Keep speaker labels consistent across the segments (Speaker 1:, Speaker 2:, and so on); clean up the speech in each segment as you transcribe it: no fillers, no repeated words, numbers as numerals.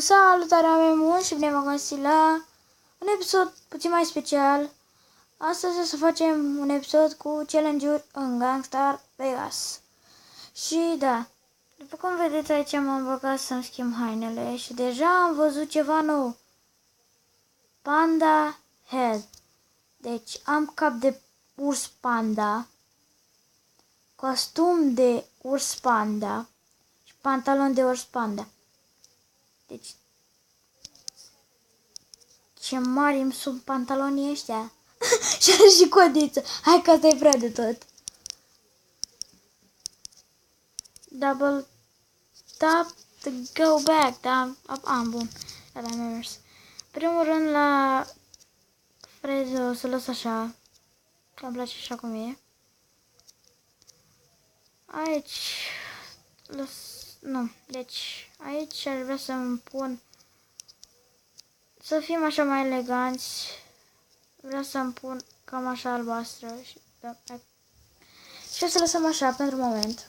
Speaker 1: Salutare, oameni buni, și bine v-am găsit la un episod puțin mai special. Astăzi o să facem un episod cu challenge-uri în Gangstar Vegas. Și da, după cum vedeți aici m-am băgat să-mi schimb hainele și deja am văzut ceva nou. Panda Head. Deci am cap de urs panda, costum de urs panda și pantalon de urs panda. Deci ce mari îmi sunt pantalonii ăștia. Și are și codiță. Hai că asta e prea de tot. Double tap to go back. Da, am bun. Da, mi-a mers. Primul rând la freză o să las așa. Că îmi place așa cum e. Aici nu, deci aici aș vrea să-mi pun să fim așa mai eleganți. Vreau să-mi pun cam așa albastră și o să lăsăm așa pentru moment.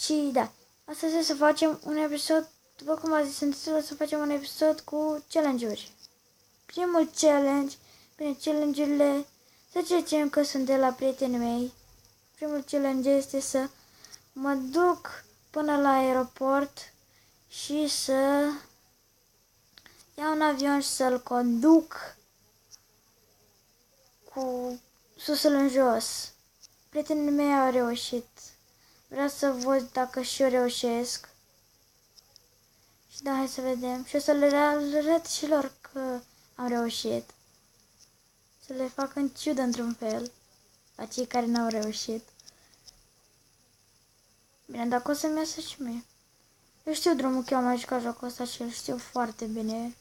Speaker 1: Și da, astăzi o să facem un episod, după cum a zis în titlul, o să facem un episod cu challenge-uri. Primul challenge, bine, challenge-urile, să zicem că sunt de la prietenii mei. Primul challenge este să mă duc până la aeroport și să iau un avion și să-l conduc cu susul în jos. Prietenii mei au reușit. Vreau să văd dacă și eu reușesc. Și da, hai să vedem. Și o să le arăt și lor că am reușit. Să le fac în ciudă într-un fel. La cei care n-au reușit. Bine, dacă o să-mi iasă și mie. Eu știu drumul, că eu am mai jucat jocul ăsta și îl știu foarte bine.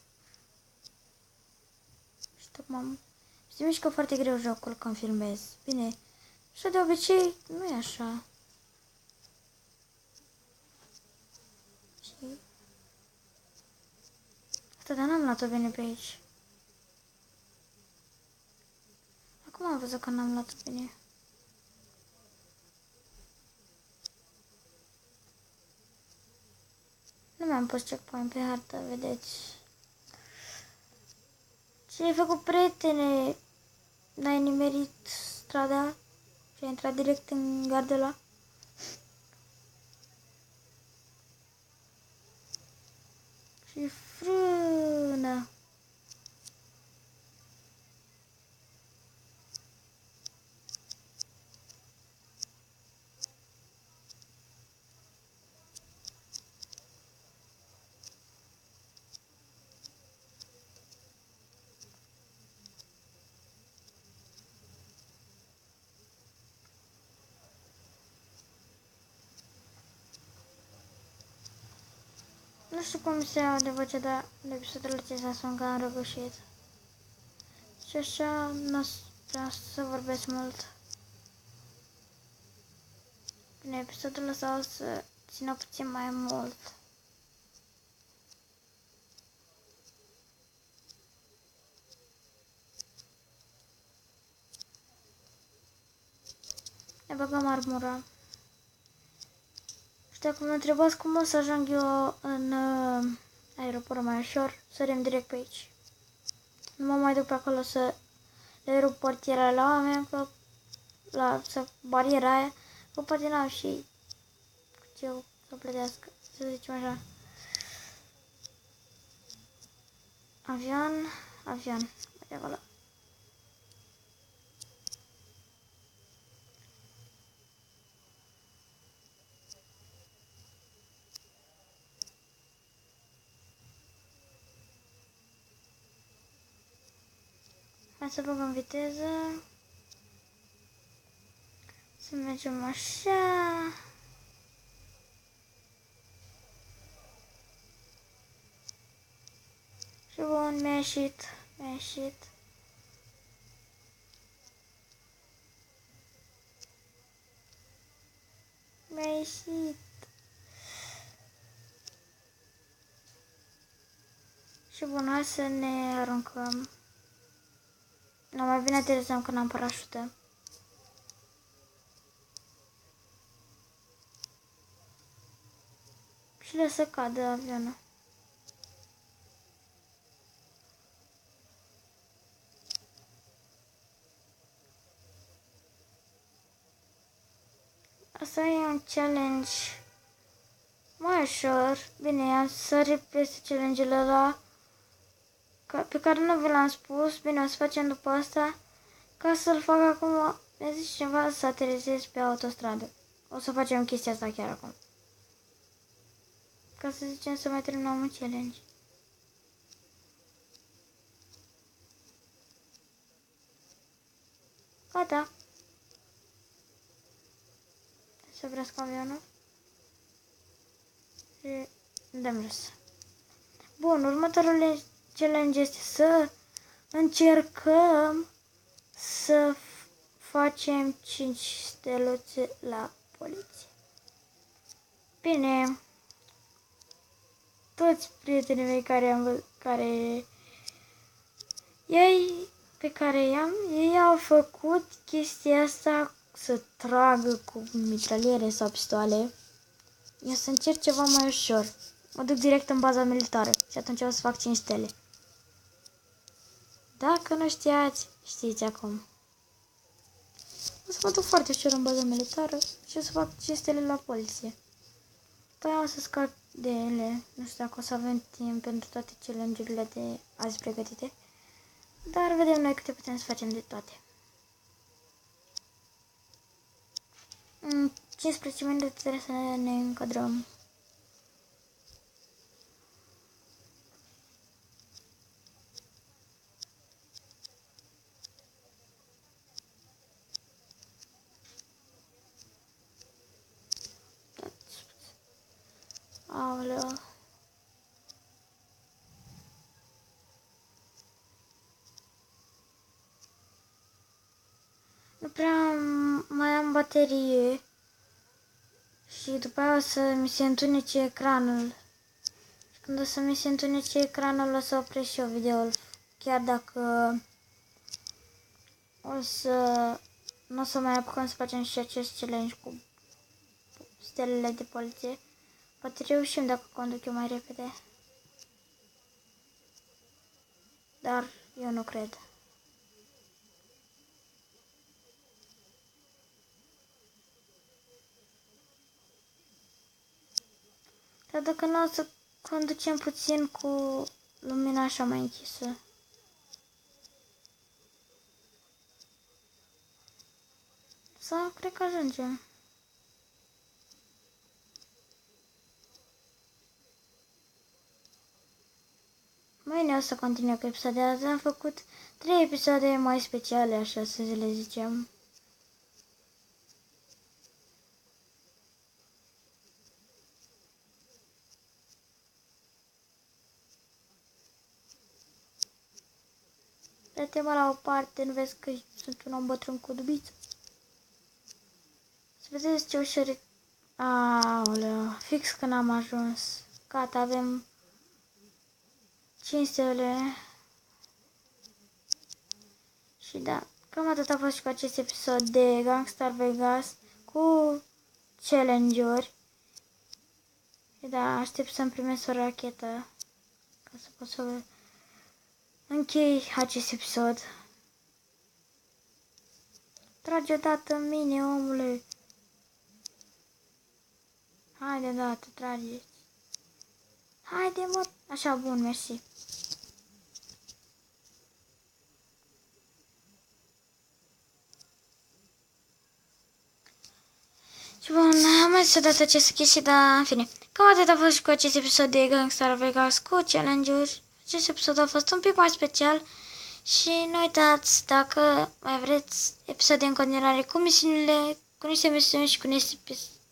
Speaker 1: Și tocmai se mișcă foarte greu jocul când filmez. Bine, așa de obicei nu e așa. Și asta, dar n-am luat-o bine pe aici. Acum am văzut că n-am luat-o bine. Nu mi-am pus checkpoint pe hartă, vedeți. Ce ai făcut, prietene? N-ai nimerit strada și ai intrat direct în gardul. Și frână. Nu știu cum se aude vocea, dar de episodul acesta sunt că am răgușit. Și așa nu vreau să vorbesc mult. În episodul ăsta o să țină puțin mai mult. Ne băgăm armura. Și dacă mă întrebați cum o să ajung eu în aeroport mai ușor, sărim direct pe aici. Nu mă mai duc pe acolo să le rup portiera la oameni, că să bariera aia, că poate n-au și ce să plătească, să zicem așa. Avion, de acolo. Hai să băgăm viteză. Să mergem așa. Și bun, mi-a ieșit. Și bun, hai să ne aruncăm. Nu, mai bine aterizăm că n-am parașută. Și le să cadă avionul. Asta e un challenge mai ușor. Bine, am sărit peste challenge-ul ăla pe care nu vi l-am spus. Bine, o să facem după asta. Ca să-l fac acum, mi-a zis cineva să aterizez pe autostradă. O să facem chestia asta chiar acum. Ca să zicem să mai terminăm un challenge. Gata. Să oprească avionul. Și dăm jos. Bun, următorul challenge este să încercăm să facem 5 steluțe la poliție. Bine, toți prietenii mei ei au făcut chestia asta să tragă cu mitraliere sau pistoale. Eu să încerc ceva mai ușor. Mă duc direct în baza militară și atunci o să fac 5 stele. Dacă nu știați, știți acum. O să mă duc foarte ușor în baza militară și o să fac 5 stele la poliție. După aia o să scap de ele. Nu știu dacă o să avem timp pentru toate challenge-urile de azi pregătite. Dar vedem noi câte putem să facem de toate. 15 minute trebuie să ne încadrăm. Aoleu. Nu prea mai am baterie. Și după aia o să mi se întunece ecranul. Și când o să mi se întunece ecranul, o să opresc și eu videoul. Chiar dacă nu o să mai apucăm să facem și acest challenge cu stelele de poliție. Poate reușim dacă conduc eu mai repede. Dar eu nu cred. Dar dacă nu, o să conducem puțin cu lumina așa mai închisă. Sau cred că ajungem. Mâine o să continui cu episoadele. Azi am făcut 3 episoade mai speciale, așa să le zicem. Dă-te-mă la o parte, nu vezi că sunt un om bătrân cu dubiță? Să vedeți ce ușor e. Aoleu, fix când am ajuns. Gata, avem 5 stele. Și da, cam atât a fost și cu acest episod de Gangstar Vegas cu challenge-uri. Și da, aștept să-mi primesc o rachetă ca să pot să închei acest episod. Trage odată în mine, omule. Haide odată, trageți. Haide, mă. Așa, bun, mersi. Și bun, am mai zis odată aceste chestii, dar în fine. Cam atât a fost și cu acest episod de Gangstar Vegas cu challenge-uri. Acest episod a fost un pic mai special. Și nu uitați, dacă mai vreți episoade în continuare cu misiunile, cu niște misiuni și cu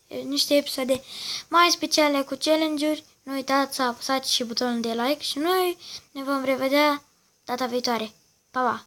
Speaker 1: niște episoade mai speciale cu challenge-uri, nu uitați să apăsați și butonul de like și noi ne vom revedea data viitoare. Pa, pa!